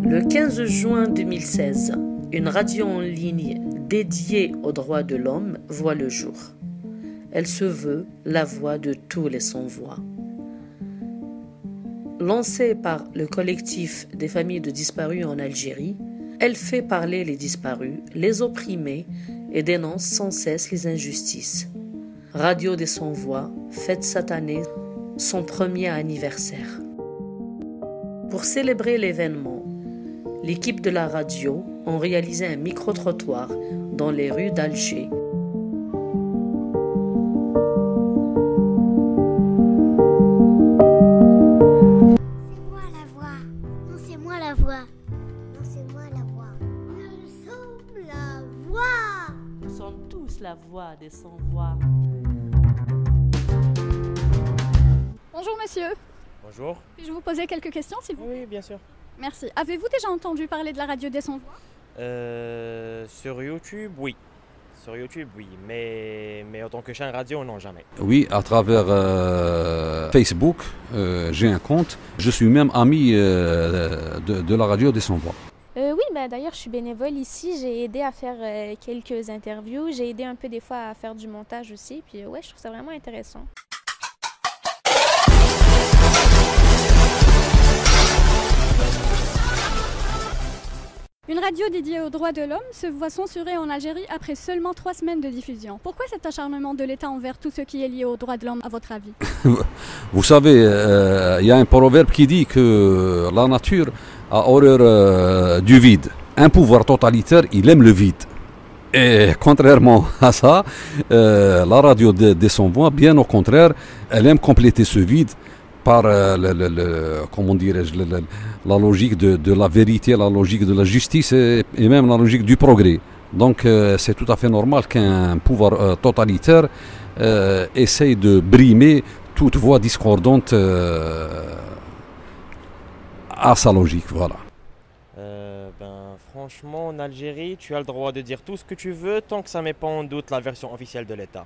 Le 15 juin 2016, une radio en ligne dédiée aux droits de l'homme voit le jour. Elle se veut la voix de tous les sans-voix. Lancée par le collectif des familles de disparus en Algérie, elle fait parler les disparus, les opprimés et dénonce sans cesse les injustices. Radio des sans-voix fête cette année son premier anniversaire. Pour célébrer l'événement, l'équipe de la radio a réalisé un micro-trottoir dans les rues d'Alger. C'est moi la voix. Non, c'est moi la voix. Nous sommes la voix. Nous sommes tous la voix des sans-voix. Bonjour monsieur. Bonjour. Puis-je vous poser quelques questions s'il vous plaît? Oui, bien sûr. Merci. Avez-vous déjà entendu parler de la radio des sans-voix? Sur YouTube, oui. Sur YouTube, oui. Mais en tant que chaîne radio, non, jamais. Oui, à travers Facebook, j'ai un compte. Je suis même ami de la radio des sans-voix. Oui, d'ailleurs, je suis bénévole ici. J'ai aidé à faire quelques interviews. J'ai aidé un peu des fois à faire du montage aussi. Puis ouais, je trouve ça vraiment intéressant. Une radio dédiée aux droits de l'homme se voit censurée en Algérie après seulement 3 semaines de diffusion. Pourquoi cet acharnement de l'État envers tout ce qui est lié aux droits de l'homme, à votre avis? Vous savez, il y a un proverbe qui dit que la nature a horreur du vide. Un pouvoir totalitaire, il aime le vide. Et contrairement à ça, la radio des sans-voix, bien au contraire, elle aime compléter ce vide par comment dirais-je, la logique de la vérité, la logique de la justice et même la logique du progrès. Donc c'est tout à fait normal qu'un pouvoir totalitaire essaye de brimer toute voix discordante à sa logique. Voilà. Franchement, en Algérie, tu as le droit de dire tout ce que tu veux tant que ça ne met pas en doute la version officielle de l'État.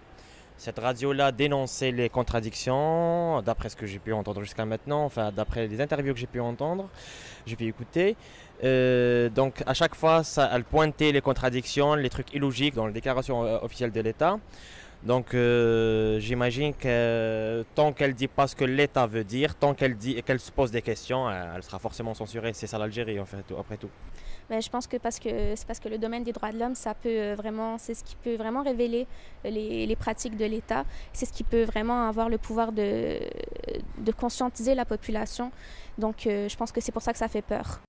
Cette radio-là dénonçait les contradictions, d'après ce que j'ai pu entendre jusqu'à maintenant, enfin d'après les interviews que j'ai pu entendre, j'ai pu écouter. Donc à chaque fois, elle pointait les contradictions, les trucs illogiques dans les déclarations officielles de l'État. Donc j'imagine que tant qu'elle ne dit pas ce que l'État veut dire, tant qu'elle se pose des questions, elle sera forcément censurée. C'est ça l'Algérie en fait, après tout. Je pense que c'est parce que le domaine des droits de l'homme, c'est ce qui peut vraiment révéler les pratiques de l'État. C'est ce qui peut vraiment avoir le pouvoir de conscientiser la population. Donc, je pense que c'est pour ça que ça fait peur.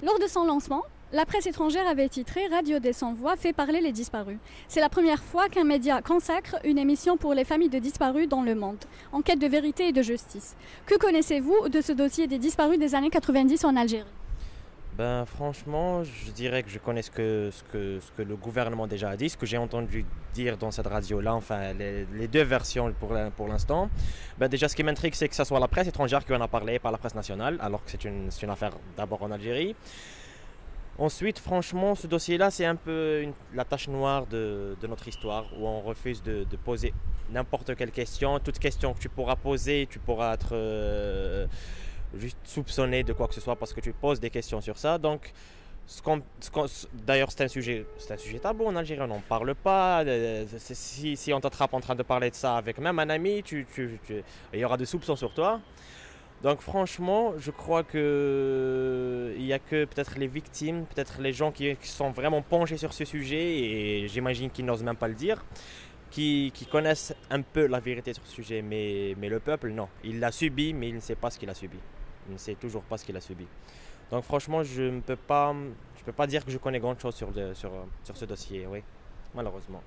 Lors de son lancement, la presse étrangère avait titré « Radio des sans-voix fait parler les disparus ». C'est la première fois qu'un média consacre une émission pour les familles de disparus dans le monde, en quête de vérité et de justice. Que connaissez-vous de ce dossier des disparus des années 90 en Algérie? Franchement, je dirais que je connais ce que le gouvernement déjà a dit, ce que j'ai entendu dire dans cette radio-là, enfin les deux versions pour l'instant. Déjà, ce qui m'intrigue, c'est que ce soit la presse étrangère qui en a parlé, pas la presse nationale, alors que c'est une affaire d'abord en Algérie. Ensuite, franchement, ce dossier-là, c'est un peu la tache noire de notre histoire, où on refuse de poser n'importe quelle question. Toute question que tu pourras poser, tu pourras être juste soupçonné de quoi que ce soit parce que tu poses des questions sur ça. Donc, d'ailleurs, c'est un sujet tabou en Algérie, on n'en parle pas. Si on t'attrape en train de parler de ça avec même un ami, il y aura des soupçons sur toi. Donc franchement, je crois qu'il n'y a que peut-être les victimes, peut-être les gens qui sont vraiment penchés sur ce sujet, et j'imagine qu'ils n'osent même pas le dire, qui connaissent un peu la vérité sur ce sujet. Mais le peuple, non. Il l'a subi, mais il ne sait pas ce qu'il a subi. Il ne sait toujours pas ce qu'il a subi. Donc franchement, je ne peux pas dire que je connais grand chose sur ce dossier, oui, malheureusement.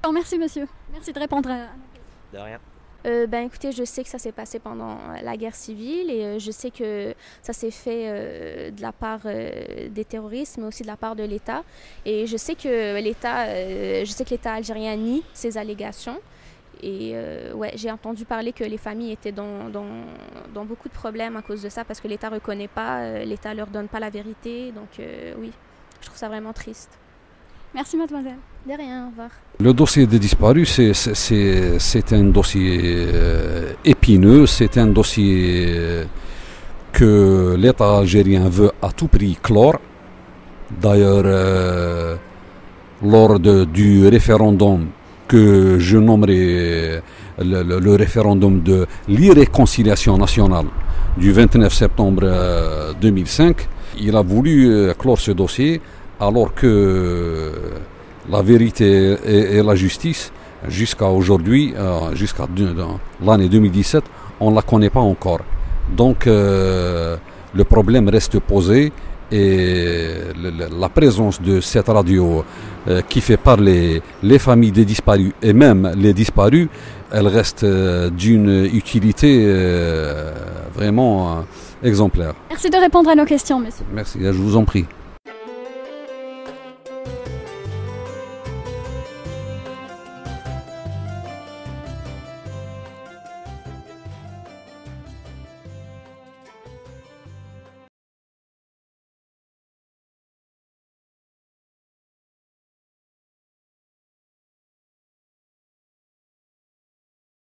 Alors, merci monsieur, merci de répondre à nos questions. De rien. Écoutez, je sais que ça s'est passé pendant la guerre civile et je sais que ça s'est fait de la part des terroristes, mais aussi de la part de l'État. Et je sais que l'État algérien nie ces allégations. Et ouais, j'ai entendu parler que les familles étaient dans beaucoup de problèmes à cause de ça, parce que l'État ne reconnaît pas, l'État ne leur donne pas la vérité. Donc oui, je trouve ça vraiment triste. Merci mademoiselle. De rien, au revoir. Le dossier des disparus, c'est un dossier épineux, c'est un dossier que l'État algérien veut à tout prix clore. D'ailleurs, lors du référendum que je nommerai le référendum de l'irréconciliation nationale du 29 septembre 2005, il a voulu clore ce dossier alors que la vérité et la justice, jusqu'à aujourd'hui, jusqu'à l'année 2017, on ne la connaît pas encore. Donc le problème reste posé et la présence de cette radio qui fait parler les familles des disparus et même les disparus, elle reste d'une utilité vraiment exemplaire. Merci de répondre à nos questions, monsieur. Merci, je vous en prie.